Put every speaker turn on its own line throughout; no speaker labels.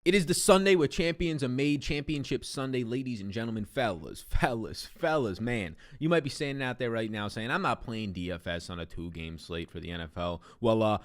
It is the Sunday where champions are made, Championship Sunday, ladies and gentlemen, fellas, man. You might be standing out there right now saying, I'm not playing DFS on a 2-game slate for the NFL. Well,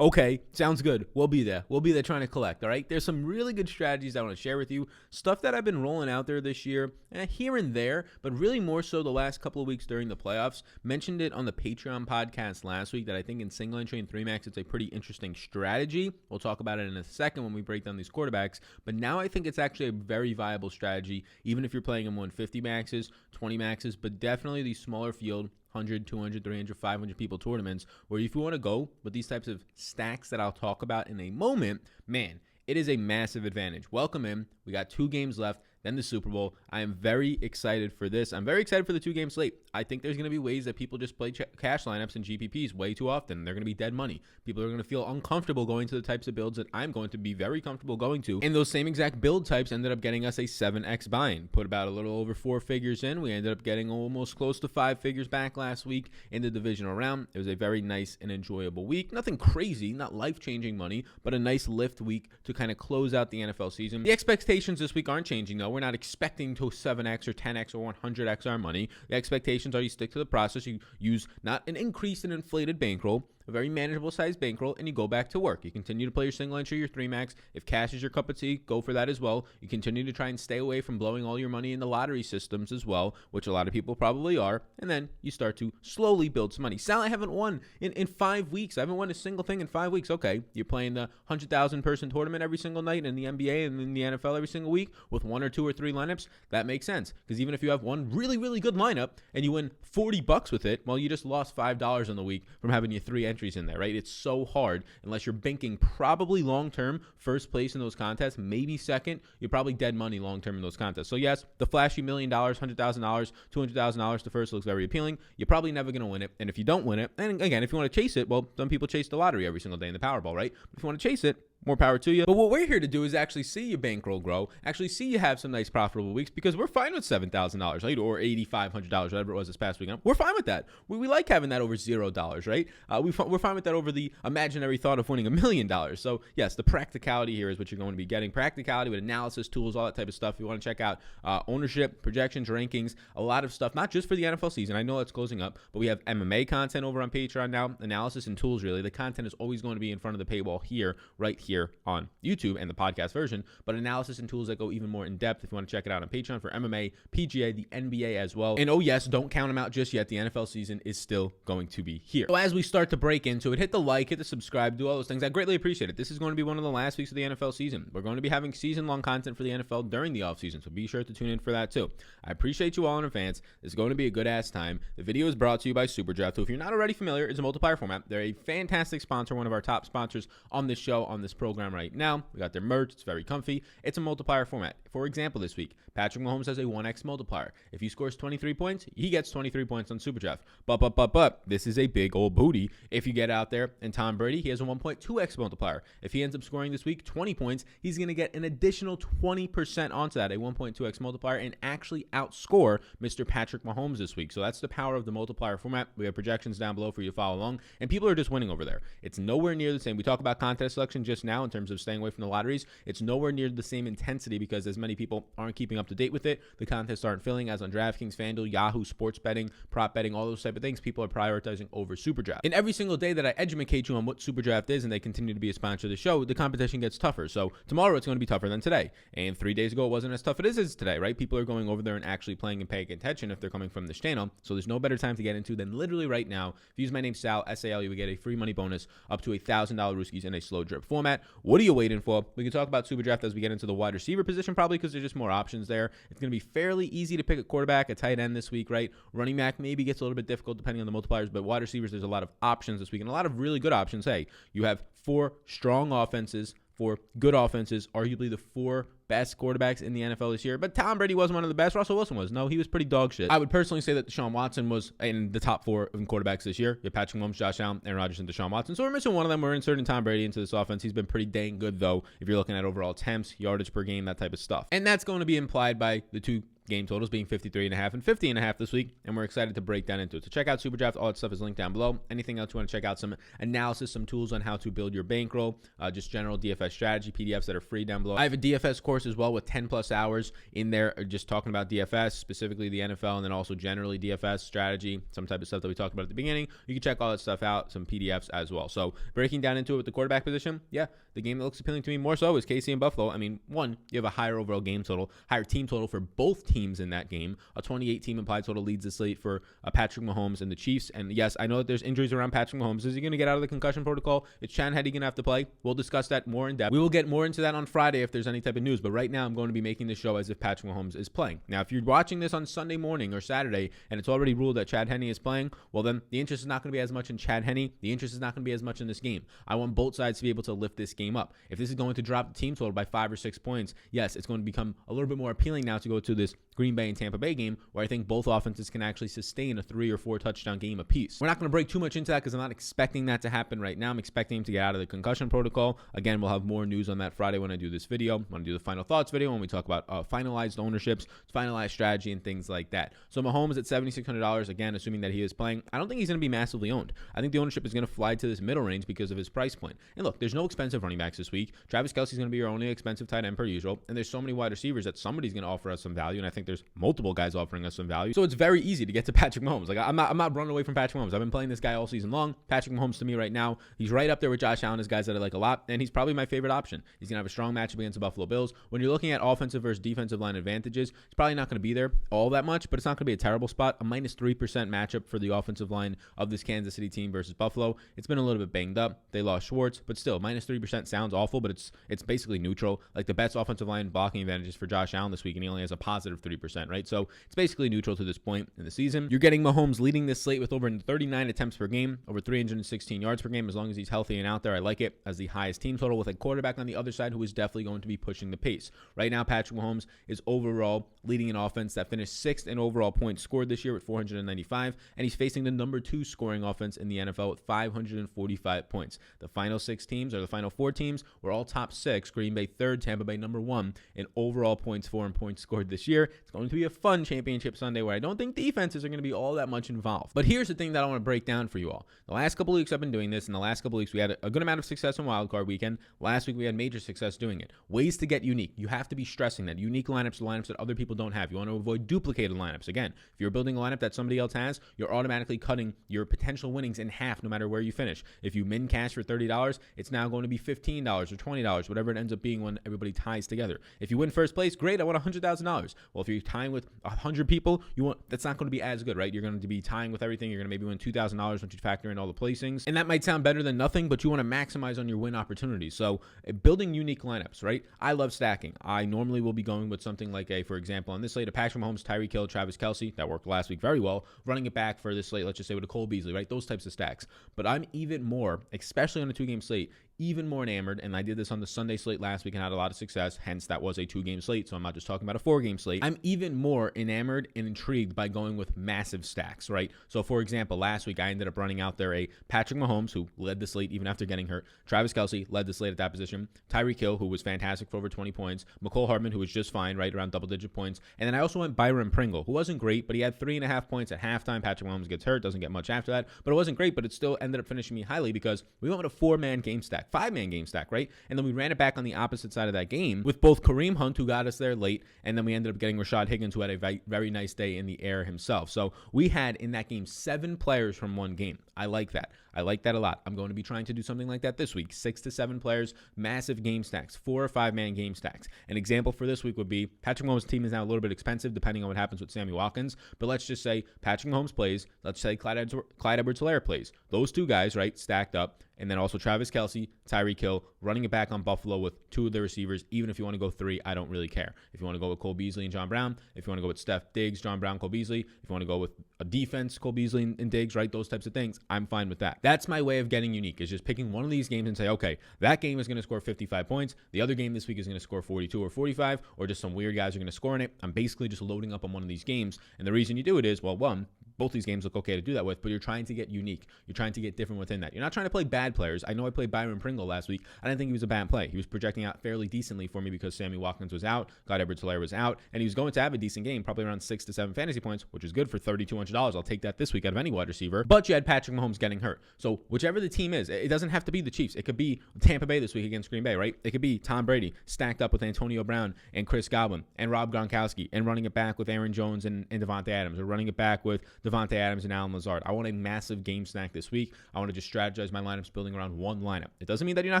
okay, sounds good. We'll be there. We'll be there trying to collect, all right? There's some really good strategies I want to share with you, stuff that I've been rolling out there this year, here and there, but really more so the last couple of weeks during the playoffs. Mentioned it on the Patreon podcast last week that I think in single entry and 3-max, it's a pretty interesting strategy. We'll talk about it in a second when we break down these quarterbacks, but now I think it's actually a very viable strategy, even if you're playing in 150 maxes, 20 maxes, but definitely these smaller field 100, 200, 300, 500 people tournaments, where if you want to go with these types of stacks that I'll talk about in a moment, man, it is a massive advantage. Welcome in. We got 2 games left, then the Super Bowl. I am very excited for this. I'm very excited for the 2-game slate. I think there's going to be ways that people just play cash lineups and GPPs way too often. They're going to be dead money. People are going to feel uncomfortable going to the types of builds that I'm going to be very comfortable going to. And those same exact build types ended up getting us a 7x buy-in. Put about a little over 4 figures in. We ended up getting almost close to 5 figures back last week in the divisional round. It was a very nice and enjoyable week. Nothing crazy, not life-changing money, but a nice lift week to kind of close out the NFL season. The expectations this week aren't changing, though. We're not expecting to 7x or 10x or 100x our money. The expectations are you stick to the process. You use not an increased and inflated bankroll, a very manageable size bankroll, and you go back to work. You continue to play your single entry, your 3-max. If cash is your cup of tea, go for that as well. You continue to try and stay away from blowing all your money in the lottery systems as well, which a lot of people probably are. And then you start to slowly build some money. Sal, I haven't won in 5 weeks. I haven't won a single thing in 5 weeks. Okay, you're playing the 100,000 person tournament every single night in the NBA and in the NFL every single week with 1 or 2 or 3 lineups. That makes sense, because even if you have one really, really good lineup and you win $40 with it, well, you just lost $5 on the week from having your 3 entries in there, right? It's so hard unless you're banking probably long-term first place in those contests, maybe second. You're probably dead money long-term in those contests. So yes, the flashy $1 million, $100,000, $200,000 to first looks very appealing. You're probably never going to win it. And if you don't win it, and again, if you want to chase it, well, some people chase the lottery every single day in the Powerball, right? But if you want to chase it, more power to you. But what we're here to do is actually see your bankroll grow, actually see you have some nice profitable weeks, because we're fine with $7,000, right? Or $8,500, whatever it was this past weekend. We're fine with that. We like having that over $0, right? We're fine with that over the imaginary thought of winning $1 million. So yes, the practicality here is what you're going to be getting. Practicality with analysis tools, all that type of stuff. If you want to check out ownership, projections, rankings, a lot of stuff, not just for the NFL season. I know that's closing up, but we have MMA content over on Patreon now, analysis and tools, really. The content is always going to be in front of the paywall here, right here on YouTube and the podcast version, but analysis and tools that go even more in depth if you want to check it out on Patreon for MMA, PGA, the NBA as well. And oh yes, don't count them out just yet. The NFL season is still going to be here. So as we start to break into it, hit the like, hit the subscribe, do all those things. I greatly appreciate it. This is going to be one of the last weeks of the NFL season. We're going to be having season-long content for the NFL during the offseason, so be sure to tune in for that too. I appreciate you all in advance. It's going to be a good-ass time. The video is brought to you by SuperDraft, who, if you're not already familiar, is a multiplier format. They're a fantastic sponsor, one of our top sponsors on this show, on this program right now. We got their merch. It's very comfy. It's a multiplier format. For example, this week, Patrick Mahomes has a 1x multiplier. If he scores 23 points, he gets 23 points on SuperDraft. But this is a big old booty. If you get out there and Tom Brady, he has a 1.2x multiplier. If he ends up scoring this week 20 points, he's going to get an additional 20% onto that, a 1.2x multiplier, and actually outscore Mr. Patrick Mahomes this week. So that's the power of the multiplier format. We have projections down below for you to follow along, and people are just winning over there. It's nowhere near the same. We talk about contest selection just now in terms of staying away from the lotteries. It's nowhere near the same intensity because as many people aren't keeping up to date with it, the contests aren't filling as on DraftKings, FanDuel, Yahoo, sports betting, prop betting, all those type of things. People are prioritizing over SuperDraft. And every single day that I educate you on what SuperDraft is, and they continue to be a sponsor of the show, the competition gets tougher. So tomorrow it's going to be tougher than today. And 3 days ago it wasn't as tough as today, right? People are going over there and actually playing and paying attention if they're coming from this channel. So there's no better time to get into than literally right now. If you use my name Sal, S-A-L, you will get a free money bonus up to $1,000 Rooskies in a slow drip format. What are you waiting for? We can talk about SuperDraft as we get into the wide receiver position, probably because there's just more options there. It's going to be fairly easy to pick a quarterback, a tight end this week, right? Running back maybe gets a little bit difficult depending on the multipliers, but wide receivers, there's a lot of options this week and a lot of really good options. Hey, you have 4 strong offenses, 4 good offenses, arguably the 4 best quarterbacks in the NFL this year. But Tom Brady wasn't one of the best. Russell Wilson was. No, he was pretty dog shit. I would personally say that Deshaun Watson was in the top 4 in quarterbacks this year. You have Patrick Mahomes, Josh Allen, Aaron Rodgers, and Deshaun Watson. So we're missing one of them. We're inserting Tom Brady into this offense. He's been pretty dang good, though, if you're looking at overall attempts, yardage per game, that type of stuff. And that's going to be implied by the 2 game totals being 53.5 and 50.5 this week, and we're excited to break that into it. So check out SuperDraft. All that stuff is linked down below. Anything else you want to check out, some analysis, some tools on how to build your bankroll, just general DFS strategy, PDFs that are free down below. I have a DFS course as well with 10 plus hours in there just talking about DFS, specifically the NFL, and then also generally DFS strategy, some type of stuff that we talked about at the beginning. You can check all that stuff out, some PDFs as well. So breaking down into it with the quarterback position, yeah, the game that looks appealing to me more so is KC and Buffalo. I mean, one, you have a higher overall game total, higher team total for both teams in that game. A 28 team implied total leads the slate for Patrick Mahomes and the Chiefs. And yes, I know that there's injuries around Patrick Mahomes. Is he going to get out of the concussion protocol? Is Chan Hetty going to have to play? We'll discuss that more in depth. We will get more into that on Friday if there's any type of news. But right now, I'm going to be making this show as if Patrick Mahomes is playing. Now, if you're watching this on Sunday morning or Saturday and it's already ruled that Chad Henne is playing, well, then the interest is not going to be as much in Chad Henne. The interest is not going to be as much in this game. I want both sides to be able to lift this game up. If this is going to drop the team total by 5 or 6 points, yes, it's going to become a little bit more appealing now to go to this Green Bay and Tampa Bay game where I think both offenses can actually sustain a 3 or 4 touchdown game apiece. We're not going to break too much into that because I'm not expecting that to happen right now. I'm expecting him to get out of the concussion protocol. Again, we'll have more news on that Friday when I do this video. I'm going to do the final thoughts video when we talk about finalized ownerships, finalized strategy, and things like that. So Mahomes at $7,600, again, assuming that he is playing, I don't think he's going to be massively owned. I think the ownership is going to fly to this middle range because of his price point. And look, there's no expensive running backs this week. Travis Kelce's going to be your only expensive tight end per usual. And there's so many wide receivers that somebody's going to offer us some value. And I think there's multiple guys offering us some value. So it's very easy to get to Patrick Mahomes. Like I'm not running away from Patrick Mahomes. I've been playing this guy all season long. Patrick Mahomes to me right now, he's right up there with Josh Allen as guys that I like a lot. And he's probably my favorite option. He's going to have a strong matchup against the Buffalo Bills. When you're looking at offensive versus defensive line advantages, it's probably not going to be there all that much, but it's not going to be a terrible spot. A minus 3% matchup for the offensive line of this Kansas City team versus Buffalo. It's been a little bit banged up. They lost Schwartz, but still, minus 3% sounds awful, but it's basically neutral. Like the best offensive line blocking advantages for Josh Allen this week, and he only has a positive 3%, right? So it's basically neutral to this point in the season. You're getting Mahomes leading this slate with over 39 attempts per game, over 316 yards per game. As long as he's healthy and out there, I like it as the highest team total with a quarterback on the other side who is definitely going to be pushing the pace. Right now, Patrick Mahomes is overall leading an offense that finished 6th in overall points scored this year with 495, and he's facing the number 2 scoring offense in the NFL with 545 points. The final 6 teams, or the final 4 teams, were all top 6. Green Bay 3rd, Tampa Bay number 1 in overall points for and points scored this year. It's going to be a fun championship Sunday where I don't think defenses are going to be all that much involved. But here's the thing that I want to break down for you all. The last couple of weeks I've been doing this, and the last couple of weeks we had a good amount of success on Wildcard Weekend. Last week we had major success doing it. Ways to get unique. You have to be stressing that unique lineups are lineups that other people don't have. You want to avoid duplicated lineups. Again, if you're building a lineup that somebody else has, you're automatically cutting your potential winnings in half no matter where you finish. If you min cash for $30, it's now going to be $15 or $20, whatever it ends up being when everybody ties together. If you win first place, great, I want $100,000. Well, if you're tying with 100 people, that's not going to be as good, right? You're going to be tying with everything. You're going to maybe win $2,000 once you factor in all the placings. And that might sound better than nothing, but you want to maximize on your win opportunities. So building unique lineups, right? I love stacking. I normally will be going with something like for example, on this slate, a Patrick Mahomes, Tyreek Hill, Travis Kelce. That worked last week very well. Running it back for this slate, let's just say with a Cole Beasley, right? Those types of stacks. But I'm even more, especially on a 2-game slate, even more enamored, and I did this on the Sunday slate last week and had a lot of success, hence that was a 2-game slate, so I'm not just talking about a 4-game slate. I'm even more enamored and intrigued by going with massive stacks, right? So for example, last week I ended up running out there a Patrick Mahomes, who led the slate even after getting hurt, Travis Kelce led the slate at that position, Tyreek Hill, who was fantastic for over 20 points, McCole Hardman, who was just fine, right around double-digit points, and then I also went Byron Pringle, who wasn't great, but he had 3.5 points at halftime. Patrick Mahomes gets hurt, doesn't get much after that, but it wasn't great, but it still ended up finishing me highly because we went with a 4-man game stack, 5-man game stack, right? And then we ran it back on the opposite side of that game with both Kareem Hunt, who got us there late, and then we ended up getting Rashad Higgins, who had a very nice day in the air himself. So we had in that game 7 players from one game. I like that. I like that a lot. I'm going to be trying to do something like that this week. 6 to 7 players, massive game stacks, 4 or 5-man game stacks. An example for this week would be Patrick Mahomes' team is now a little bit expensive depending on what happens with Sammy Watkins, but let's just say Patrick Mahomes plays. Let's say Clyde Edwards-Helaire plays. Those 2 guys, right, stacked up. And then also Travis Kelce, Tyreek Hill, running it back on Buffalo with 2 of the receivers. Even if you want to go 3, I don't really care. If you want to go with Cole Beasley and John Brown, if you want to go with Steph Diggs, John Brown, Cole Beasley, if you want to go with a defense, Cole Beasley and Diggs, right, those types of things, I'm fine with that. That's my way of getting unique, is just picking one of these games and say, okay, that game is going to score 55 points. The other game this week is going to score 42 or 45, or just some weird guys are going to score in it. I'm basically just loading up on one of these games. And the reason you do it is, well, one, both these games look okay to do that with, but you're trying to get unique. You're trying to get different within that. You're not trying to play bad players. I know I played Byron Pringle last week. I didn't think he was a bad play. He was projecting out fairly decently for me because Sammy Watkins was out, God Edwards-Helaire was out, and he was going to have a decent game, probably around 6 to 7 fantasy points, which is good for $3,200. I'll take that this week out of any wide receiver. But you had Patrick Mahomes getting hurt. So whichever the team is, it doesn't have to be the Chiefs. It could be Tampa Bay this week against Green Bay, right? It could be Tom Brady stacked up with Antonio Brown and Chris Godwin and Rob Gronkowski and running it back with Aaron Jones and Devontae Adams, or running it back with Devontae Adams and Allen Lazard. I want a massive game stack this week. I want to just strategize my lineups building around one lineup. It doesn't mean that you're not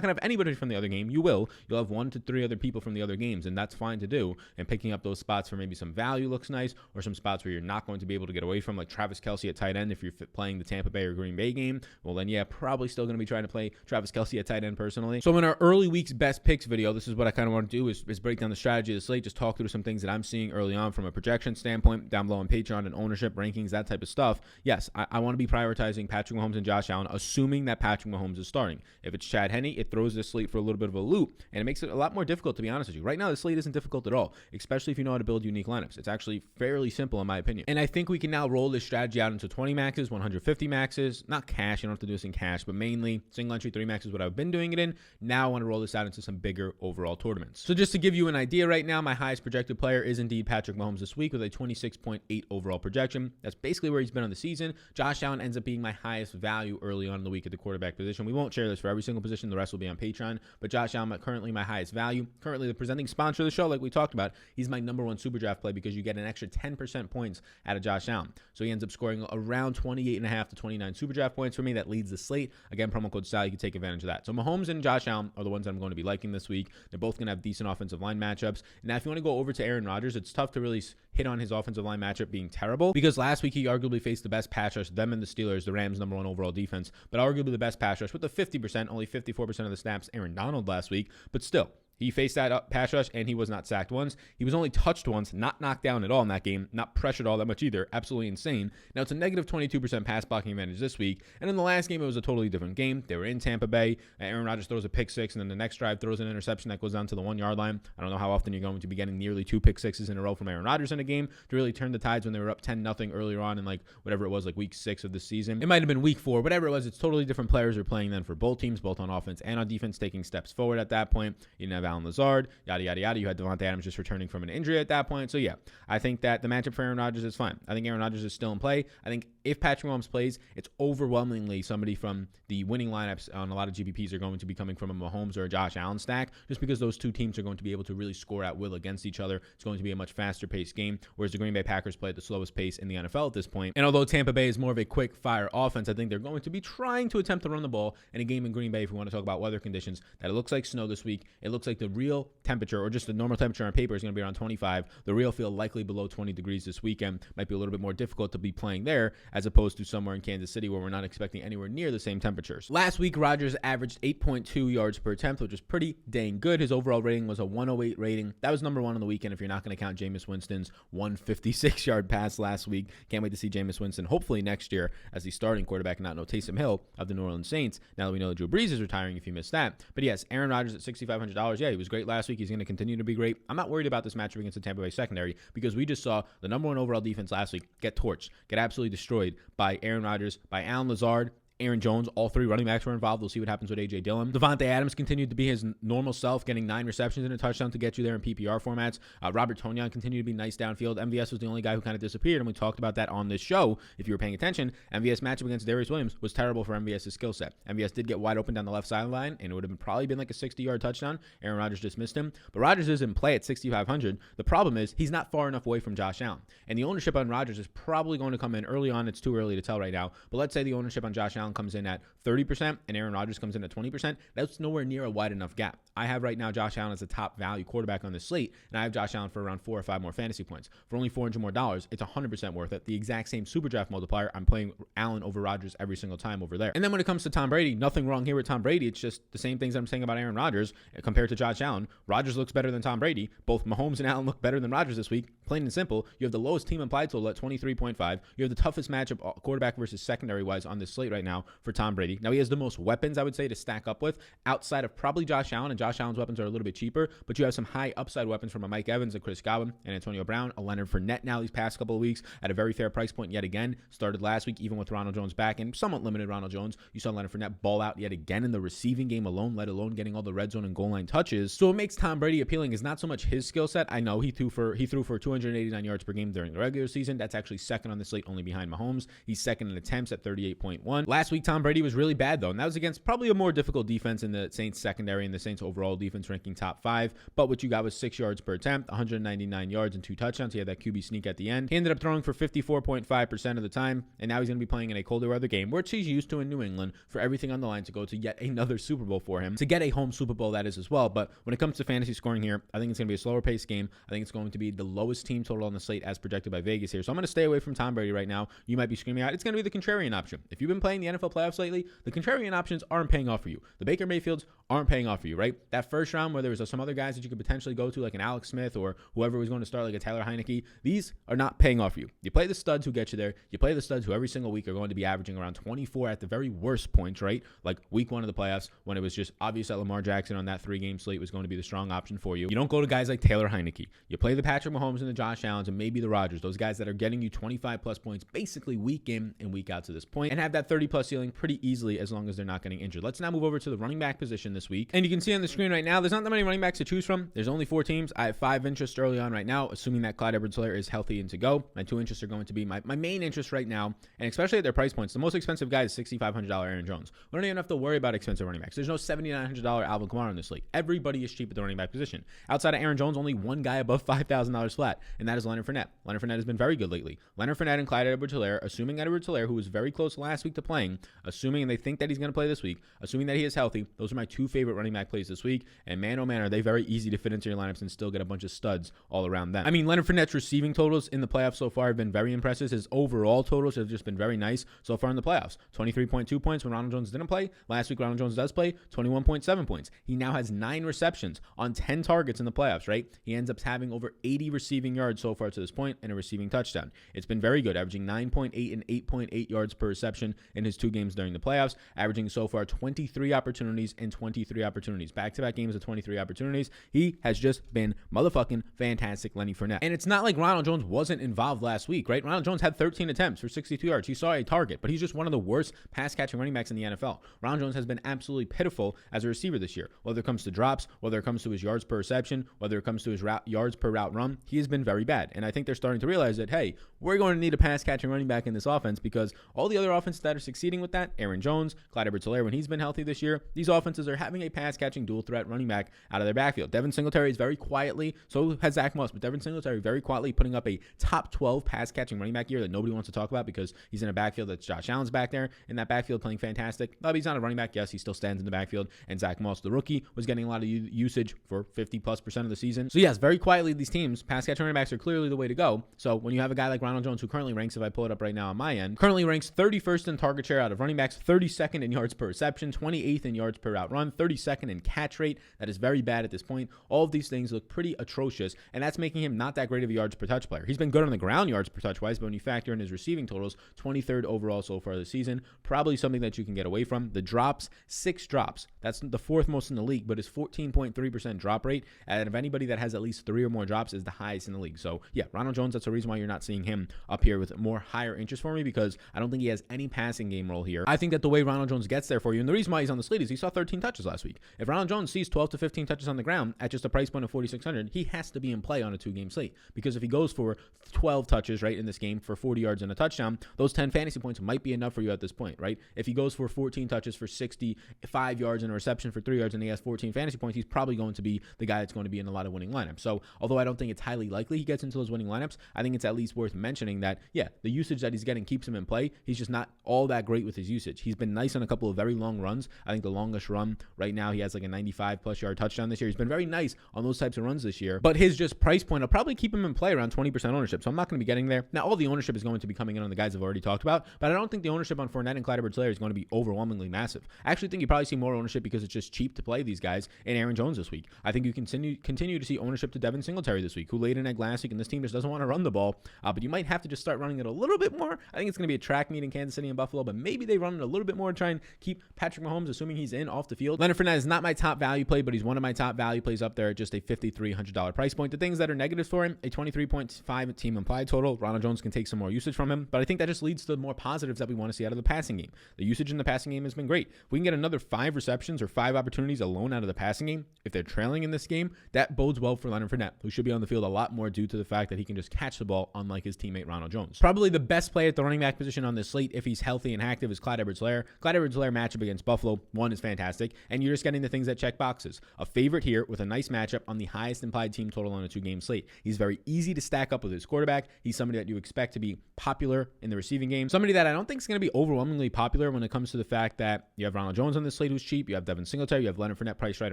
going to have anybody from the other game. You will. You'll have 1 to 3 other people from the other games, and that's fine to do. And picking up those spots for maybe some value looks nice, or some spots where you're not going to be able to get away from, like Travis Kelce at tight end. If you're playing the Tampa Bay or Green Bay game, well then yeah, probably still going to be trying to play Travis Kelce at tight end personally. So in our early week's best picks video, this is what I kind of want to do is break down the strategy of the slate, just talk through some things that I'm seeing early on from a projection standpoint, down below on Patreon and ownership rankings, that type of stuff. Yes, I want to be prioritizing Patrick Mahomes and Josh Allen, assuming that Patrick Mahomes is starting. If it's Chad Henne, it throws this slate for a little bit of a loop, and it makes it a lot more difficult, to be honest with you. Right now, the slate isn't difficult at all, especially if you know how to build unique lineups. It's actually fairly simple, in my opinion. And I think we can now roll this strategy out into 20 maxes, 150 maxes, not cash. You don't have to do this in cash, but mainly single entry 3 maxes, what I've been doing it in. Now I want to roll this out into some bigger overall tournaments. So just to give you an idea right now, my highest projected player is indeed Patrick Mahomes this week with a 26.8 overall projection. That's basically where he's been on the season. Josh Allen ends up being my highest value early on in the week at the quarterback position. We won't share this for every single position. The rest will be on Patreon. But Josh Allen, currently my highest value. Currently the presenting sponsor of the show, like we talked about, he's my number 1 SuperDraft play because you get an extra 10% points out of Josh Allen. So he ends up scoring around 28.5 to 29 SuperDraft points for me. That leads the slate. Again, promo code SAL, you can take advantage of that. So Mahomes and Josh Allen are the ones that I'm going to be liking this week. They're both going to have decent offensive line matchups. Now, if you want to go over to Aaron Rodgers, it's tough to really hit on his offensive line matchup being terrible because last week he arguably faced the best pass rush, them and the Steelers, the Rams' number 1 overall defense, but arguably the best pass rush with the 50%, only 54% of the snaps, Aaron Donald last week, but still. He faced that pass rush, and he was not sacked once. He was only touched once, not knocked down at all in that game, not pressured all that much either. Absolutely insane. Now, it's a negative 22% pass blocking advantage this week, and in the last game, it was a totally different game. They were in Tampa Bay. Aaron Rodgers throws a pick 6, and then the next drive throws an interception that goes down to the 1-yard line. I don't know how often you're going to be getting nearly 2 pick 6s in a row from Aaron Rodgers in a game to really turn the tides when they were up 10-0 earlier on in, like, whatever it was, like week 6 of the season. It might have been week 4, whatever it was. It's totally different players are playing then for both teams, both on offense and on defense, taking steps forward at that point. You didn't have Allen Lazard. Yada, yada, yada. You had Devontae Adams just returning from an injury at that point. So, yeah, I think that the matchup for Aaron Rodgers is fine. I think Aaron Rodgers is still in play. I think if Patrick Mahomes plays, it's overwhelmingly somebody from the winning lineups on a lot of GPPs are going to be coming from a Mahomes or a Josh Allen stack, just because those two teams are going to be able to really score at will against each other. It's going to be a much faster paced game, whereas the Green Bay Packers play at the slowest pace in the NFL at this point. And although Tampa Bay is more of a quick fire offense, I think they're going to be trying to attempt to run the ball in a game in Green Bay. If we want to talk about weather conditions, that it looks like snow this week. It looks like the real temperature, or just the normal temperature on paper, is going to be around 25. The real feel likely below 20 degrees this weekend. Might be a little bit more difficult to be playing there as opposed to somewhere in Kansas City where we're not expecting anywhere near the same temperatures. Last week, Rodgers averaged 8.2 yards per attempt, which is pretty dang good. His overall rating was a 108 rating. That was number 1 on the weekend if you're not going to count Jameis Winston's 156-yard pass last week. Can't wait to see Jameis Winston hopefully next year as the starting quarterback and not no Taysom Hill of the New Orleans Saints. Now that we know that Drew Brees is retiring, if you missed that. But yes, Aaron Rodgers at $6,500. Yeah, he was great last week. He's going to continue to be great. I'm not worried about this matchup against the Tampa Bay secondary because we just saw the number 1 overall defense last week get torched, get absolutely destroyed by Aaron Rodgers, by Allen Lazard, Aaron Jones. All 3 running backs were involved. We'll see what happens with A.J. Dillon. Devontae Adams continued to be his normal self, getting 9 receptions and a touchdown to get you there in PPR formats. Robert Tonyan continued to be nice downfield. MVS was the only guy who kind of disappeared, and we talked about that on this show. If you were paying attention, MVS matchup against Darius Williams was terrible for MVS's skill set. MVS did get wide open down the left sideline, and it would have probably been like a 60-yard touchdown. Aaron Rodgers just missed him. But Rodgers is in play at $6,500. The problem is he's not far enough away from Josh Allen. And the ownership on Rodgers is probably going to come in early on. It's too early to tell right now. But let's say the ownership on Josh Allen comes in at 30% and Aaron Rodgers comes in at 20%, that's nowhere near a wide enough gap. I have right now Josh Allen as a top value quarterback on this slate, and I have Josh Allen for around 4 or 5 more fantasy points. For only $400 more, it's 100% worth it. The exact same SuperDraft multiplier, I'm playing Allen over Rodgers every single time over there. And then when it comes to Tom Brady, nothing wrong here with Tom Brady. It's just the same things I'm saying about Aaron Rodgers compared to Josh Allen. Rodgers looks better than Tom Brady. Both Mahomes and Allen look better than Rodgers this week. Plain and simple, you have the lowest team implied total at 23.5. You have the toughest matchup quarterback versus secondary wise on this slate right now now for Tom Brady. Now, he has the most weapons, I would say, to stack up with outside of probably Josh Allen, and Josh Allen's weapons are a little bit cheaper, but you have some high upside weapons from a Mike Evans, a Chris Godwin, and Antonio Brown, a Leonard Fournette now these past couple of weeks at a very fair price point yet again. Started last week, even with Ronald Jones back, and somewhat limited Ronald Jones. You saw Leonard Fournette ball out yet again in the receiving game alone, let alone getting all the red zone and goal line touches. So what makes Tom Brady appealing is not so much his skill set. I know he threw for 289 yards per game during the regular season. That's actually second on the slate, only behind Mahomes. He's second in attempts at 38.1. Last week, Tom Brady was really bad, though, and that was against probably a more difficult defense in the Saints secondary and the Saints overall defense ranking top 5. But what you got was 6 yards per attempt, 199 yards and 2 touchdowns. He had that QB sneak at the end. He ended up throwing for 54.5% of the time, and now he's going to be playing in a colder weather game, which he's used to in New England, for everything on the line to go to yet another Super Bowl for him, to get a home Super Bowl that is as well. But when it comes to fantasy scoring here, I think it's going to be a slower paced game. I think it's going to be the lowest team total on the slate as projected by Vegas here. So I'm going to stay away from Tom Brady right now. You might be screaming out, it's going to be the contrarian option. If you've been playing the NFL playoffs lately, the contrarian options aren't paying off for you. The Baker Mayfields aren't paying off for you, right? That first round where there was some other guys that you could potentially go to, like an Alex Smith or whoever was going to start, like a Taylor Heineke, these are not paying off for you. You play the studs who get you there. You play the studs who every single week are going to be averaging around 24 at the very worst points, right? Like week 1 of the playoffs, when it was just obvious that Lamar Jackson on that 3-game slate was going to be the strong option for you. You don't go to guys like Taylor Heineke. You play the Patrick Mahomes and the Josh Allens and maybe the Rodgers, those guys that are getting you 25 plus points basically week in and week out to this point, and have that 30 plus ceiling pretty easily as long as they're not getting injured. Let's now move over to the running back position this week. And you can see on the screen right now, there's not that many running backs to choose from. There's only 4 teams. I have 5 interests early on right now, assuming that Clyde Edwards-Helaire is healthy and to go. My 2 interests are going to be my main interest right now, and especially at their price points. The most expensive guy is $6,500 Aaron Jones. We don't even have to worry about expensive running backs. There's no $7,900 Alvin Kamara in this league. Everybody is cheap at the running back position. Outside of Aaron Jones, only one guy above $5,000 flat, and that is Leonard Fournette. Leonard Fournette has been very good lately. Leonard Fournette and Clyde Edwards-Helaire, assuming Edwards-Helaire, who was very close last week to playing, assuming and they think that he's going to play this week, assuming that he is healthy, those are my 2 favorite running back plays this week. And man, oh man, are they very easy to fit into your lineups and still get a bunch of studs all around them. I mean, Leonard Fournette's receiving totals in the playoffs so far have been very impressive. His overall totals have just been very nice so far in the playoffs. 23.2 points when Ronald Jones didn't play. Last week, Ronald Jones does play. 21.7 points. He now has 9 receptions on 10 targets in the playoffs, right? He ends up having over 80 receiving yards so far to this point and a receiving touchdown. It's been very good, averaging 9.8 and 8.8 yards per reception in his 2 games during the playoffs, averaging so far 23 opportunities and 23 opportunities. Back-to-back games of 23 opportunities. He has just been motherfucking fantastic, Lenny Fournette. And it's not like Ronald Jones wasn't involved last week, right? Ronald Jones had 13 attempts for 62 yards. He saw a target, but he's just one of the worst pass-catching running backs in the NFL. Ronald Jones has been absolutely pitiful as a receiver this year. Whether it comes to drops, whether it comes to his yards per reception, whether it comes to his yards per route run, he has been very bad. And I think they're starting to realize that, hey, we're going to need a pass-catching running back in this offense because all the other offenses that are succeeding with that, Aaron Jones, Clyde Edwards-Helaire, when he's been healthy this year, these offenses are having a pass-catching dual-threat running back out of their backfield. Devin Singletary is very quietly, so has Zach Moss, but Devin Singletary very quietly putting up a top 12 pass-catching running back year that nobody wants to talk about because he's in a backfield that's Josh Allen's back there, in that backfield playing fantastic. But he's not a running back. Yes, he still stands in the backfield, and Zach Moss, the rookie, was getting a lot of usage for 50+% of the season. So yes, very quietly, these teams, pass-catching running backs are clearly the way to go. So when you have a guy like Ronald Jones, who currently ranks, if I pull it up right now on my end, currently ranks 31st in target share out of running backs, 32nd in yards per reception, 28th in yards per route run, 32nd in catch rate. That is very bad at this point. All of these things look pretty atrocious, and that's making him not that great of a yards per touch player. He's been good on the ground yards per touch wise, but when you factor in his receiving totals, 23rd overall so far this season, probably something that you can get away from. The drops, 6 drops. That's the 4th most in the league, but his 14.3% drop rate, and if anybody that has at least 3 or more drops, is the highest in the league. So yeah, Ronald Jones, that's the reason why you're not seeing him up here with more higher interest for me, because I don't think he has any passing game role here. I think that the way Ronald Jones gets there for you, and the reason why he's on the slate is he saw 13 touches last week. If Ronald Jones sees 12 to 15 touches on the ground at just a price point of $4,600, he has to be in play on a 2-game slate, because if he goes for 12 touches, right, in this game for 40 yards and a touchdown, those 10 fantasy points might be enough for you at this point, right? If he goes for 14 touches for 65 yards and a reception for 3 yards and he has 14 fantasy points, he's probably going to be the guy that's going to be in a lot of winning lineups. So although I don't think it's highly likely he gets into those winning lineups, I think it's at least worth mentioning that, yeah, the usage that he's getting keeps him in play. He's just not all that great with his usage. He's been nice on a couple of very long runs. I think the longest run right now, he has like a 95+ yard touchdown this year. He's been very nice on those types of runs this year, but his just price point will probably keep him in play around 20% ownership. So I'm not going to be getting there. Now, all the ownership is going to be coming in on the guys I've already talked about, but I don't think the ownership on Fournette and Clyde Edwards-Helaire is going to be overwhelmingly massive. I actually think you probably see more ownership because it's just cheap to play these guys in Aaron Jones this week. I think you continue to see ownership to Devin Singletary this week, who laid an egg last week, and this team just doesn't want to run the ball, but you might have to just start running it a little bit more. I think it's going to be a track meet in Kansas City and Buffalo, but maybe they run it a little bit more to try and keep Patrick Mahomes, assuming he's in, off the field. Leonard Fournette is not my top value play, but he's one of my top value plays up there at just a $5,300 price point. The things that are negatives for him, a 23.5 team implied total. Ronald Jones can take some more usage from him, but I think that just leads to more positives that we want to see out of the passing game. The usage in the passing game has been great. If we can get another 5 receptions or 5 opportunities alone out of the passing game, if they're trailing in this game, that bodes well for Leonard Fournette, who should be on the field a lot more due to the fact that he can just catch the ball, unlike his teammate Ronald Jones. Probably the best play at the running back position on this slate, if he's healthy and active, is Clyde Edwards-Helaire. Clyde Edwards-Helaire matchup against Buffalo, one is fantastic, and you're just getting the things that check boxes. A favorite here with a nice matchup on the highest implied team total on a 2-game slate. He's very easy to stack up with his quarterback. He's somebody that you expect to be popular in the receiving game. Somebody that I don't think is going to be overwhelmingly popular when it comes to the fact that you have Ronald Jones on this slate who's cheap, you have Devin Singletary, you have Leonard Fournette priced right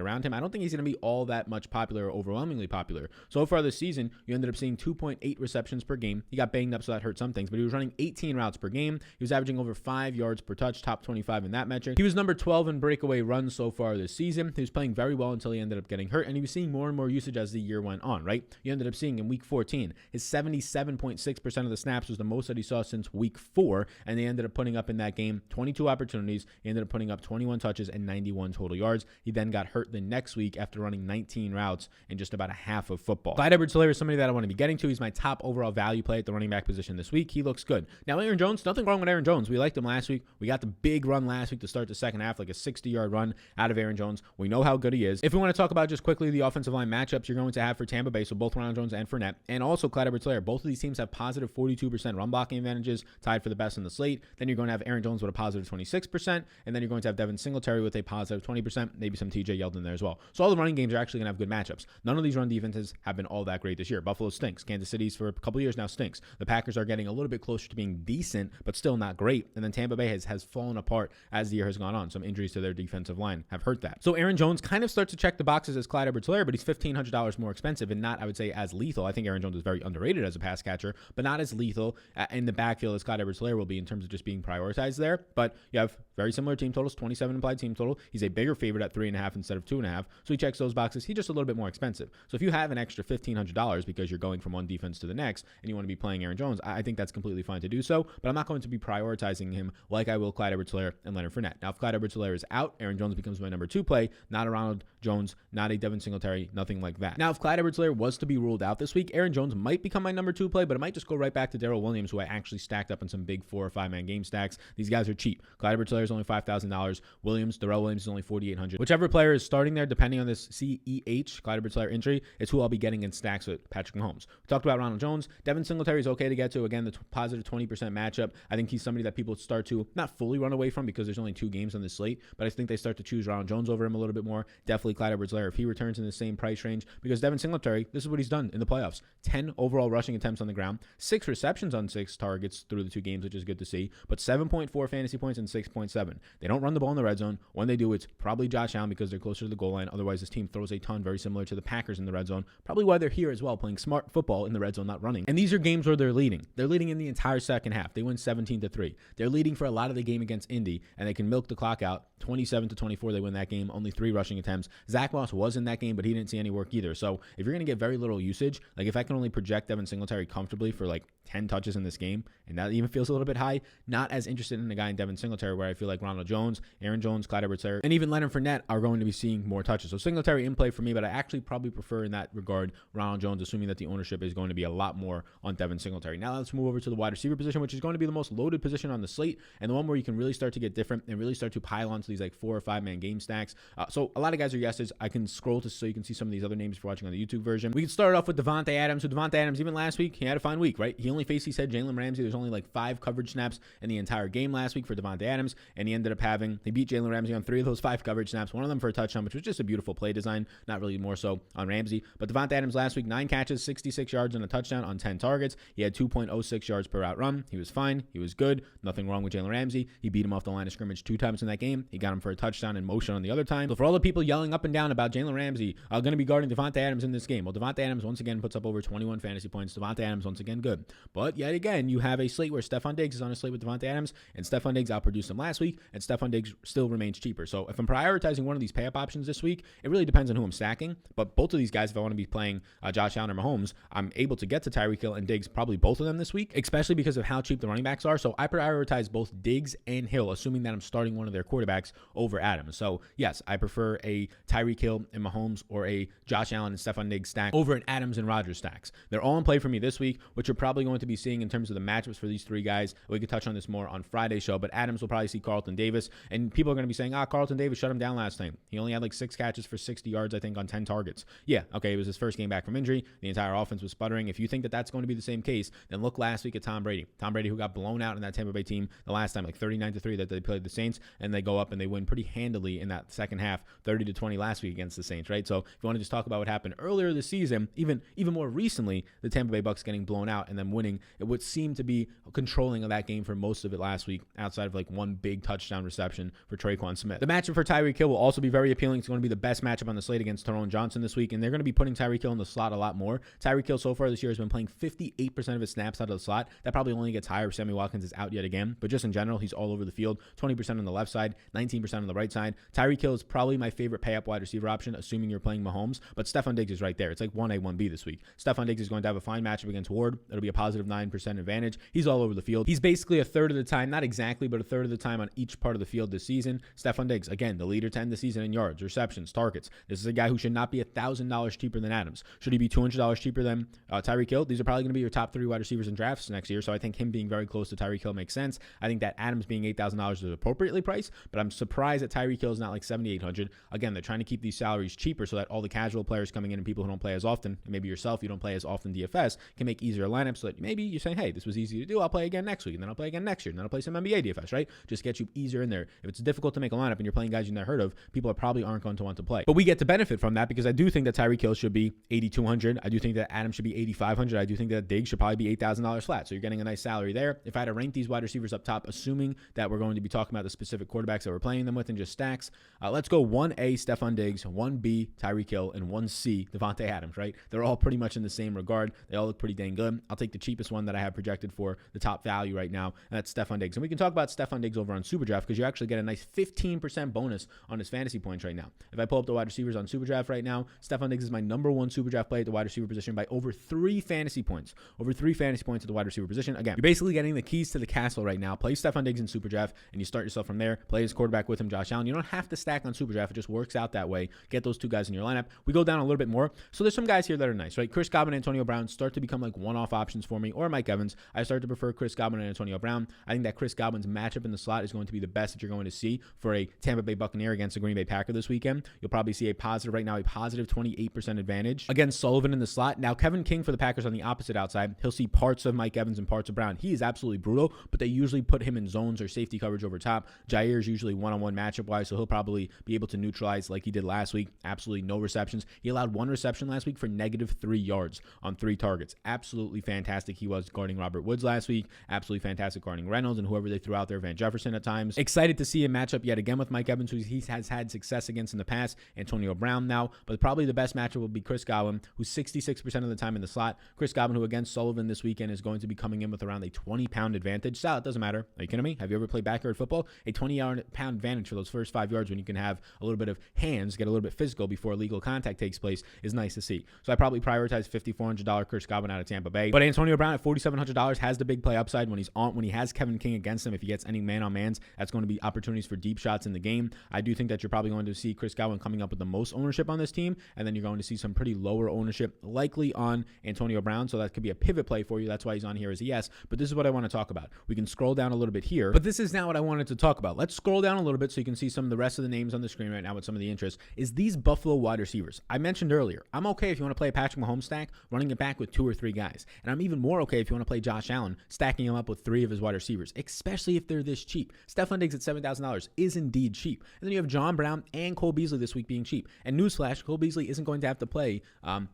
around him. I don't think he's going to be all that much popular or overwhelmingly popular. So far this season, you ended up seeing 2.8 receptions per game. He got banged up, so that hurt some things, but he was running 18 routes per game. He was averaging over 5 yards per touch, top 25 in that metric. He was number 12 in breakaway runs so far this season. He was playing very well until he ended up getting hurt, and he was seeing more and more usage as the year went on, right? You ended up seeing in week 14, his 77.6% of the snaps was the most that he saw since week 4, and they ended up putting up in that game 22 opportunities. He ended up putting up 21 touches and 91 total yards. He then got hurt the next week after running 19 routes in just about a half of football. Clyde Edwards-Helaire is somebody that I want to be getting to. He's my top overall value play at the running back position this week. He looks good. Now, Aaron Jones, nothing wrong with Aaron Jones. We liked him last week. We got the big run last week to start the second half, like a 60-yard run out of Aaron Jones. We know how good he is. If we want to talk about just quickly the offensive line matchups you're going to have for Tampa Bay, so both Ronald Jones and Fournette, and also Clyde Edwards-Helaire, both of these teams have positive 42% run blocking advantages, tied for the best in the slate. Then you're going to have Aaron Jones with a positive 26%, and then you're going to have Devin Singletary with a positive 20%, maybe some TJ Yeldon there as well. So all the running games are actually going to have good matchups. None of these run defenses have been all that great this year. Buffalo stinks. Kansas City's for a couple years now stinks. The Packers are getting a little bit closer to being decent, but still not great. And then Tampa Bay has fallen apart as the year has gone on. Some injuries to their defensive line have hurt that. So Aaron Jones kind of starts to check the boxes as Clyde Edwards-Helaire, but he's $1,500 more expensive and not, I would say, as lethal. I think Aaron Jones is very underrated as a pass catcher, but not as lethal in the backfield as Clyde Edwards-Helaire will be in terms of just being prioritized there. But you have very similar team totals, 27 implied team total. He's a bigger favorite at 3.5 instead of 2.5. So he checks those boxes. He's just a little bit more expensive. So if you have an extra $1,500 because you're going from one defense to the next and you want to be playing Aaron Jones, I think that's completely fine to do so, but I'm not going to be prioritizing him like I will Clyde Edwards-Helaire and Leonard Fournette. Now, if Clyde Edwards-Helaire is out, Aaron Jones becomes my number 2 play, not a Ronald Jones, not a Devin Singletary, nothing like that. Now, if Clyde Edwards-Helaire was to be ruled out this week, Aaron Jones might become my number 2 play, but it might just go right back to Darrell Williams, who I actually stacked up in some big 4 or 5 man game stacks. These guys are cheap. Clyde Edwards-Helaire is only $5,000. Darrell Williams is only $4,800. Whichever player is starting there, depending on this CEH, Clyde Edwards-Helaire injury, is who I'll be getting in stacks with Patrick Mahomes. We talked about Ronald Jones. Devin Singletary is okay to get to. Again, the positive 20% matchup. I think he's somebody that people start to not fully run away from because there's only 2 games on this slate, but I think they start to choose Ronald Jones over him a little bit more. Definitely Clyde Edwards-Helaire if he returns in the same price range, because Devin Singletary, this is what he's done in the playoffs. 10 overall rushing attempts on the ground, 6 receptions on 6 targets through the 2 games, which is good to see, but 7.4 fantasy points and 6.7. They don't run the ball in the red zone. When they do, it's probably Josh Allen because they're closer to the goal line. Otherwise, this team throws a ton, very similar to the Packers in the red zone. Probably why they're here as well, playing smart football in the red zone, not running. And these are games where they're leading. They're leading in the entire second half. They win 17-3. They're leading for a lot of the game against Indy, and they can milk the clock out. 27-24, they win that game. Only 3 rushing attempts. Zach Moss was in that game, but he didn't see any work either. So if you're going to get very little usage, like if I can only project Devin Singletary comfortably for like 10 touches in this game, and that even feels a little bit high, not as interested in the guy in Devin Singletary, where I feel like Ronald Jones, Aaron Jones, Clyde Edwards-Helaire, and even Leonard Fournette are going to be seeing more touches. So Singletary in play for me, but I actually probably prefer in that regard Ronald Jones, assuming that the ownership is going to be a lot more on Devin Singletary. Now let's move over to the wide receiver position, which is going to be the most loaded position on the slate, and the one where you can really start to get different and really start to pile onto these like 4 or 5 man game stacks. So a lot of guys are yeses. I can scroll to so you can see some of these other names if you're watching on the YouTube version. We can start off with Davante Adams. So Davante Adams, even last week, he had a fine week, right? He only faced, he said, Jalen Ramsey. There's only like 5 coverage snaps in the entire game last week for Davante Adams, and he ended up he beat Jalen Ramsey on 3 of those 5 coverage snaps, one of them for a touchdown, which was just a beautiful play design, not really more so on Ramsey. But Davante Adams last week, 9 catches, 66 yards and a touchdown on 10 targets. He had 2.06 yards per route run. He was fine. He was good. Nothing wrong with Jalen Ramsey. He beat him off the line of scrimmage 2 times in that game. He got him for a touchdown in motion on the other time. So for all the people yelling up and down about Jalen Ramsey going to be guarding Davante Adams in this game, well, Davante Adams once again puts up over 21 fantasy points. Davante Adams once again good. But yet again, you have a slate where Stefon Diggs is on a slate with Davante Adams, and Stefon Diggs outproduced him last week, and Stefon Diggs still remains cheaper. So if I'm prioritizing one of these pay-up options this week, it really depends on who I'm stacking. But both of these guys, if I want to be playing Josh Allen or Mahomes, I'm able to get to Tyreek Hill and Diggs, probably both of them this week, especially because of how cheap the running backs are. So I prioritize both Diggs and Hill, assuming that I'm starting one of their quarterbacks over Adams. So yes, I prefer a Tyreek Hill and Mahomes or a Josh Allen and Stefon Diggs stack over an Adams and Rodgers stacks. They're all in play for me this week, which you're probably going to be seeing in terms of the matchups for these three guys. We could touch on this more on Friday's show, but Adams will probably see Carlton Davis, and people are going to be saying, Carlton Davis shut him down last time. He only had like 6 catches for 60 yards, I think, on 10 targets. Yeah, okay, it was his first game back from injury. The entire offense was sputtering. If you think that that's going to be the same case, then look last week at Tom Brady. Tom Brady, who got blown out in that Tampa Bay team the last time, like 39-3 that they played the Saints, and they go up and they win pretty handily in that second half, 30-20 last week against the Saints, right? So if you want to just talk about what happened earlier this season, even more recently, the Tampa Bay Bucks getting blown out and then winning, it would seem to be controlling of that game for most of it last week, outside of like one big touchdown reception for Traquan Smith. The matchup for Tyreek Hill will also be very appealing. It's going to be the best matchup on the slate against Tyrone Johnson this week, and they're going to be putting Tyreek Hill in the slot a lot more. Tyreek Hill so far this year has been playing 58% of his snaps out of the slot. That probably only gets higher if Sammy Watkins is out yet again, but just in general, he's all over the field. 20% on the left side, 19% on the right side. Tyreek Hill is probably my favorite pay-up wide receiver option, assuming you're playing Mahomes, but Stefon Diggs is right there. It's like 1A, 1B this week. Stefon Diggs is going to have a fine matchup against Ward. It'll be a positive 9% advantage. He's all over the field. He's basically a third of the time, not exactly, but a third of the time on each part of the field this season. Stefon Diggs, again, the leader to end the season in yards, receptions, targets. This is a guy who should not be $1,000 cheaper than Adams. Should he be $200 cheaper than Tyreek Hill? These are probably going to be your top 3 wide receivers in drafts next year, so I think him being very close to Tyreek Hill makes sense. I think that Adams being $8,000 is appropriately priced, but I'm surprised that Tyreek Hill is not like $7,800. Again, they're trying to keep these salaries cheaper so that all the casual players coming in and people who don't play as often, and maybe yourself, you don't play as often DFS, can make easier lineups so that maybe you're saying, hey, this was easy to do. I'll play again next week, and then I'll play again next year, and then I'll play some NBA DFS, right? Just get you easier in there. If it's difficult to make a lineup and you're playing guys you've never heard of, people probably aren't going to want to play. But we get to benefit from that because I do think that Tyreek Hill should be $8,200. I do think that Adams should be $8,500. I do think that Diggs should probably be $8,000 flat. So you're getting a nice salary there. If I had to rank these wide receivers up top, assuming that we're going to be talking about the specific quarterbacks that we're playing them with and just stacks, let's go 1A Stefon Diggs, 1B Tyreek Hill, and 1C Davante Adams, right? They're all pretty much in the same regard. They all look pretty dang good. I'll take the cheapest one that I have projected for the top value right now, and that's Stefon Diggs. And we can talk about Stefon Diggs over on SuperDraft because you actually get a nice 15% bonus on his fantasy points right now. If I pull up the wide receivers on SuperDraft right now, Stefon Diggs is my number 1 SuperDraft play at the wide receiver position by over 3 fantasy points. Over 3 fantasy points at the wide receiver position. Again, you're basically getting the keys to the castle right now. Play Stefon Diggs in SuperDraft, and you start yourself from there. Play his quarterback with him, Josh Allen. You don't have to stack on SuperDraft. It just works out that way. Get those 2 guys in your lineup. We go down a little bit more. So there's some guys here that are nice, right? Chris Godwin and Antonio Brown start to become like one-off options for me, or Mike Evans. I start to prefer Chris Godwin and Antonio Brown. I think that Chris Godwin's matchup in the slot is going to be the best that you're going to see for a Tampa Bay Buccaneer against a Green Bay Packer this weekend. You'll probably see a positive 28% advantage against Sullivan in the slot. Now, Kevin King for the Packers on the opposite outside. He'll see parts of Mike Evans and parts of Brown. He is absolutely brutal, but they usually put him in zones or safety coverage over top. Jair is usually one-on-one matchup-wise, so he'll probably be able to neutralize like he did last week. Absolutely no receptions. He allowed 1 reception last week for -3 yards on 3 targets. Absolutely fantastic. He was guarding Robert Woods last week. Absolutely fantastic guarding Reynolds and whoever they threw out there, Van Jefferson at times. Excited to see him match up yet again with Mike Evans, who he has had success against in the past. Antonio Brown now, but probably the best matchup will be Chris Godwin, who's 66% of the time in the slot. Chris Godwin, who against Sullivan this weekend is going to be coming in with around a 20-pound advantage. So it doesn't matter. Are you kidding me? Have you ever played backyard football? A 20-pound advantage for those first 5 yards when you can have a little bit of hands, get a little bit physical before illegal contact takes place is nice to see. So I probably prioritize $5,400 Chris Godwin out of Tampa Bay. But Antonio Brown at $4,700 has the big play upside when he has Kevin King against him. If he gets any man-on-mans, that's going to be opportunities for deep shots in the game. I do think that you're probably going to see Chris Godwin coming up with the most ownership on this team, and then you're going to see some pretty lower ownership likely on Antonio Brown, so that could be a pivot play for you. That's why he's on here as a yes, but this is what I want to talk about. We can scroll down a little bit here, but this is not what I wanted to talk about. Let's scroll down a little bit so you can see some of the rest of the names on the screen right now with some of the interest, is these Buffalo wide receivers. I mentioned earlier, I'm okay if you want to play a Patrick Mahomes stack, running it back with 2 or 3 guys, and I'm even more okay if you want to play Josh Allen, stacking him up with 3 of his wide receivers, especially if they're this cheap. Stefon Diggs at $7,000 is indeed cheap. And then you have John Brown and Cole Beasley this week being cheap. And newsflash, Cole Beasley isn't going to have to play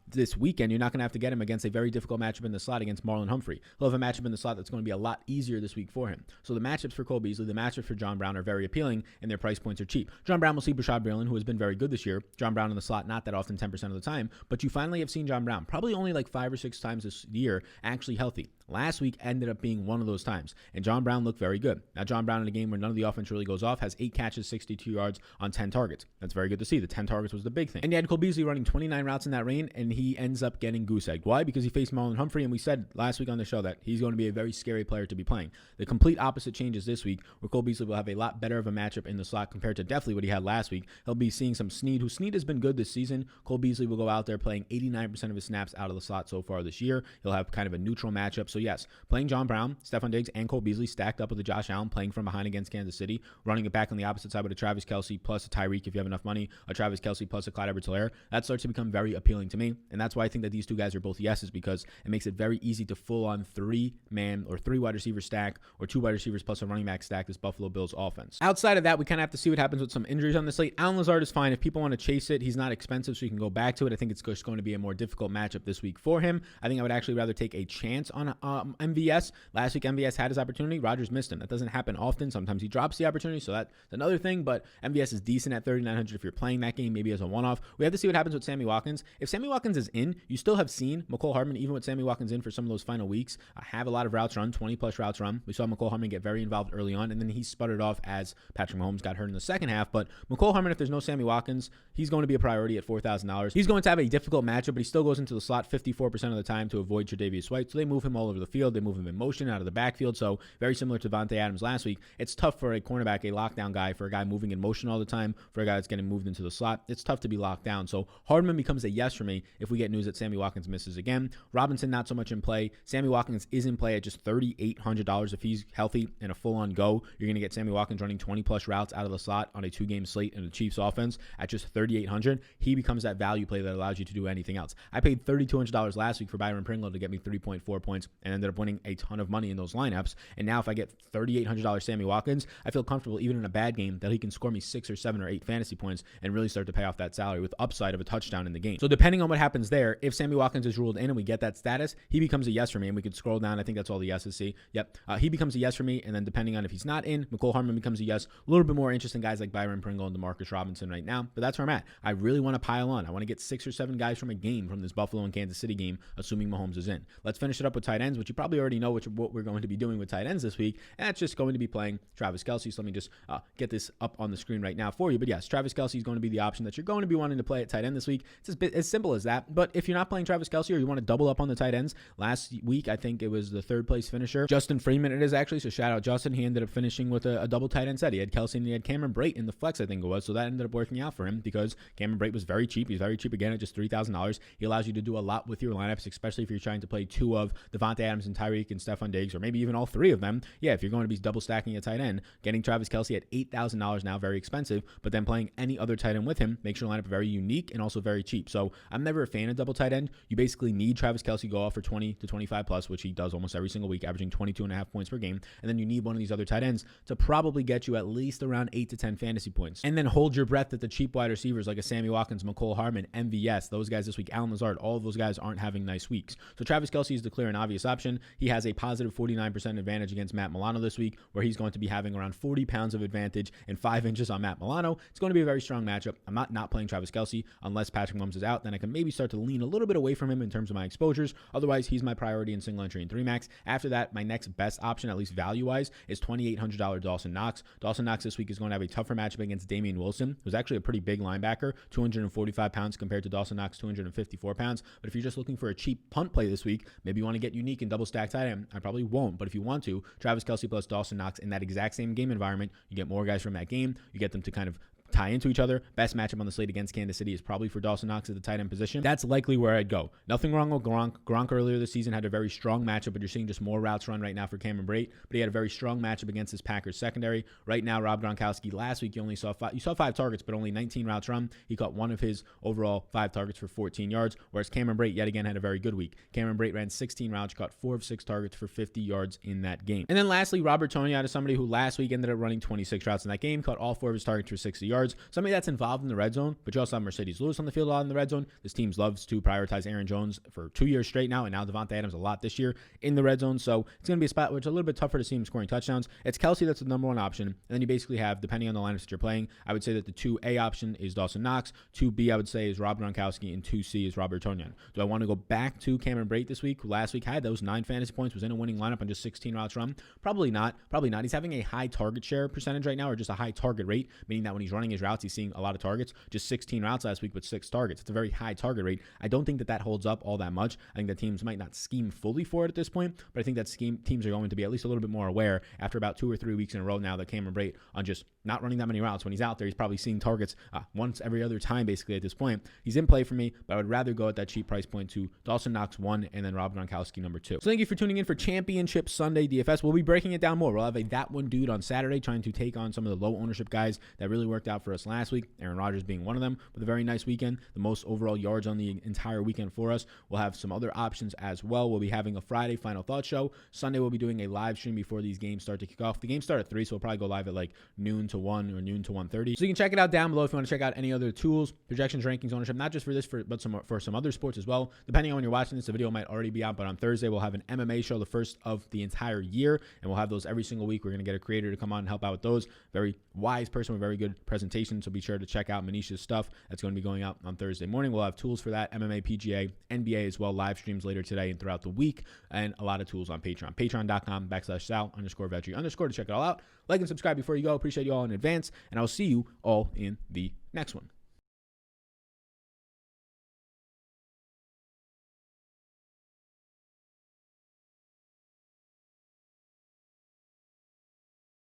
this weekend. You're not going to have to get him against a very difficult matchup in the slot against Marlon Humphrey. He'll have a matchup in the slot that's going to be a lot easier this week for him. So the matchups for Cole Beasley, the matchups for John Brown are very appealing. appealing, and their price points are cheap. John Brown will see Bashaud Breeland, who has been very good this year. John Brown in the slot, not that often, 10% of the time, but you finally have seen John Brown probably only like 5 or 6 times this year actually healthy. Last week ended up being one of those times, and John Brown looked very good. Now, John Brown in a game where none of the offense really goes off has 8 catches, 62 yards on 10 targets. That's very good to see. The 10 targets was the big thing. And you had Cole Beasley running 29 routes in that rain, and he ends up getting goose-egged. Why? Because he faced Marlon Humphrey, and we said last week on the show that he's going to be a very scary player to be playing. The complete opposite changes this week, where Cole Beasley will have a lot better of a matchup in the slot compared to definitely what he had last week. He'll be seeing some Snead, who Snead has been good this season. Cole Beasley will go out there playing 89% of his snaps out of the slot so far this year. He'll have kind of a neutral matchup. So yes, playing John Brown, Stephon Diggs, and Cole Beasley stacked up with a Josh Allen playing from behind against Kansas City, running it back on the opposite side with a Travis Kelce plus a Tyreek if you have enough money, a Travis Kelce plus a Clyde Edwards-Helaire. That starts to become very appealing to me, and that's why I think that these two guys are both yeses, because it makes it very easy to full-on 3-man or 3 wide receiver stack or 2 wide receivers plus a running back stack this Buffalo Bills offense. Outside of that, we kind of have to see what happens with some injuries on the slate. Allen Lazard is fine. If people want to chase it, he's not expensive, so you can go back to it. I think it's just going to be a more difficult matchup this week for him. I think I would actually rather take a chance on MVS. Last week, MVS had his opportunity. Rodgers missed him. That doesn't happen often. Sometimes he drops the opportunity, so that's another thing, but MVS is decent at 3,900 if you're playing that game, maybe as a one-off. We have to see what happens with Sammy Watkins. If Sammy Watkins is in, you still have seen McCole Hardman, even with Sammy Watkins in for some of those final weeks, have a lot of routes run, 20-plus routes run. We saw McCole Hardman get very involved early on, and then he sputtered off as Patrick Mahomes got hurt in the second half, but McCole Hardman, if there's no Sammy Watkins, he's going to be a priority at $4,000. He's going to have a difficult matchup, but he still goes into the slot 54% of the time to avoid Tre'Davious White, so they move him all over the field. They move him in motion out of the backfield, so very similar to Devontae Adams last week. It's tough for a cornerback, a lockdown guy, for a guy moving in motion all the time, for a guy that's getting moved into the slot. It's tough to be locked down, so Hardman becomes a yes for me if we get news that Sammy Watkins misses again. Robinson, not so much in play. Sammy Watkins is in play at just $3,800. If he's healthy and a full-on go, you're going to get Sammy Watkins running 20-plus routes out of the slot on a 2-game slate in the Chiefs offense at just $3,800. He becomes that value play that allows you to do anything else. I paid $3,200 last week for Byron Pringle to get me 3.4 points and ended up winning a ton of money in those lineups. And now if I get $3,800 Sammy Watkins, I feel comfortable even in a bad game that he can score me 6 or 7 or 8 fantasy points and really start to pay off that salary with upside of a touchdown in the game. So depending on what happens there, if Sammy Watkins is ruled in and we get that status, he becomes a yes for me, and we could scroll down. I think that's all the yeses see. Yep. He becomes a yes for me, and then depending on if he's not in, McCole Hardman becomes a yes. A little bit more interesting guys like Byron Pringle and DeMarcus Robinson right now, but that's where I'm at. I really want to pile on. I want to get 6 or 7 guys from a game from this Buffalo and Kansas City game, assuming Mahomes is in. Let's finish it up with tight ends, which you probably already know what we're going to be doing with tight ends this week, and that's just going to be playing Travis Kelce. So let me just get this up on the screen right now for you. But yes, Travis Kelce is going to be the option that you're going to be wanting to play at tight end this week. It's as simple as that. But if you're not playing Travis Kelce or you want to double up on the tight ends, last week I think it was the 3rd place finisher, Justin Freeman it is actually, so shout out Justin. He ended up finishing with a double tight end set. He had Kelce and he had Cameron Brate in the flex, I think it was, so that ended up working out for him because Cameron Brate was very cheap. He's very cheap again at just $3,000. He allows you to do a lot with your lineups, especially if you're trying to play 2 of Devontae Adams and Tyreek and Stephon Diggs, or maybe even all 3 of them. Yeah, if you're going to be double stacking a tight end, getting Travis Kelce at $8,000 now, very expensive, but then playing any other tight end with him makes your lineup very unique and also very cheap. So I'm never a fan of double tight end. You basically need Travis Kelce to go off for 20 to 25 plus, which he does almost every single week, averaging 22.5 points per game. And then you need one of these other tight ends to probably get you at least around 8 to 10 fantasy points. And then hold your breath that the cheap wide receivers like a Sammy Watkins, McCole Hardman, MVS, those guys this week, Allen Lazard, all of those guys aren't having nice weeks. So Travis Kelce is the clear and obvious option. He has a positive 49% advantage against Matt Milano this week, where he's going to be having around 40 pounds of advantage and 5 inches on Matt Milano. It's going to be a very strong matchup. I'm not playing Travis Kelce unless Patrick Mahomes is out. Then I can maybe start to lean a little bit away from him in terms of my exposures. Otherwise, he's my priority in single entry and 3 max. After that, my next best option, at least value-wise, is $2,800 Dawson Knox. Dawson Knox this week is going to have a tougher matchup against Damian Wilson, who's actually a pretty big linebacker, 245 pounds compared to Dawson Knox, 254 pounds. But if you're just looking for a cheap punt play this week, maybe you want to get unique and double stack tight end. I probably won't, but if you want to, Travis Kelce plus Dawson Knox in that exact same game environment, you get more guys from that game. You get them to kind of tie into each other. Best matchup on the slate against Kansas City is probably for Dawson Knox at the tight end position. That's likely where I'd go. Nothing wrong with Gronk. Gronk earlier this season had a very strong matchup, but you're seeing just more routes run right now for Cameron Brate. But he had a very strong matchup against his Packers secondary. Right now, Rob Gronkowski, last week you only saw 5 targets, but only 19 routes run. He caught one of his overall 5 targets for 14 yards, whereas Cameron Brate yet again had a very good week. Cameron Brate ran 16 routes, caught 4 of 6 targets for 50 yards in that game. And then lastly, Robert Tonyan is somebody who last week ended up running 26 routes in that game, caught all 4 of his targets for 60 yards. yards. Somebody that's involved in the red zone, but you also have Mercedes Lewis on the field a lot in the red zone. This team loves to prioritize Aaron Jones for 2 years straight now, and now Devontae Adams a lot this year in the red zone. So it's going to be a spot where it's a little bit tougher to see him scoring touchdowns. It's Kelsey that's the number one option. And then you basically have, depending on the lineups that you're playing, I would say that the 2A option is Dawson Knox, 2B I would say is Rob Gronkowski, and 2C is Robert Tonyan. Do I want to go back to Cameron Brate this week, who last week had those 9 fantasy points, was in a winning lineup on just 16 routes run? Probably not. Probably not. He's having a high target share percentage right now, or just a high target rate, meaning that when he's running his routes, he's seeing a lot of targets. Just 16 routes last week with 6 targets. It's a very high target rate. I don't think that that holds up all that much. I think that teams might not scheme fully for it at this point, but I think that teams are going to be at least a little bit more aware after about 2 or 3 weeks in a row now that Cameron Brate on just not running that many routes. When he's out there, he's probably seeing targets once every other time basically at this point. He's in play for me, but I would rather go at that cheap price point to Dawson Knox 1 and then Rob Gronkowski number 2. So thank you for tuning in for Championship Sunday DFS. We'll be breaking it down more. We'll have a That One Dude on Saturday trying to take on some of the low ownership guys that really worked out for us last week. Aaron Rodgers being one of them with a very nice weekend, the most overall yards on the entire weekend for us. We'll have some other options as well. We'll be having a Friday Final Thought show. Sunday we'll be doing a live stream before these games start to kick off. The games start at 3, so we'll probably go live at like noon to 1 or noon to 1:30. So you can check it out down below if you want to check out any other tools, projections, rankings, ownership, not just for this, but for some other sports as well. Depending on when you're watching this, the video might already be out, but on Thursday we'll have an MMA show, the first of the entire year, and we'll have those every single week. We're going to get a creator to come on and help out with those. Very wise person with very good presentation, so be sure to check out Manisha's stuff. That's going to be going out on Thursday morning. We'll have tools for that, MMA, PGA, NBA as well, live streams later today and throughout the week, and a lot of tools on Patreon. Patreon.com/Sal_Vetri_ to check it all out. Like and subscribe before you go. Appreciate you all in advance, and I'll see you all in the next one.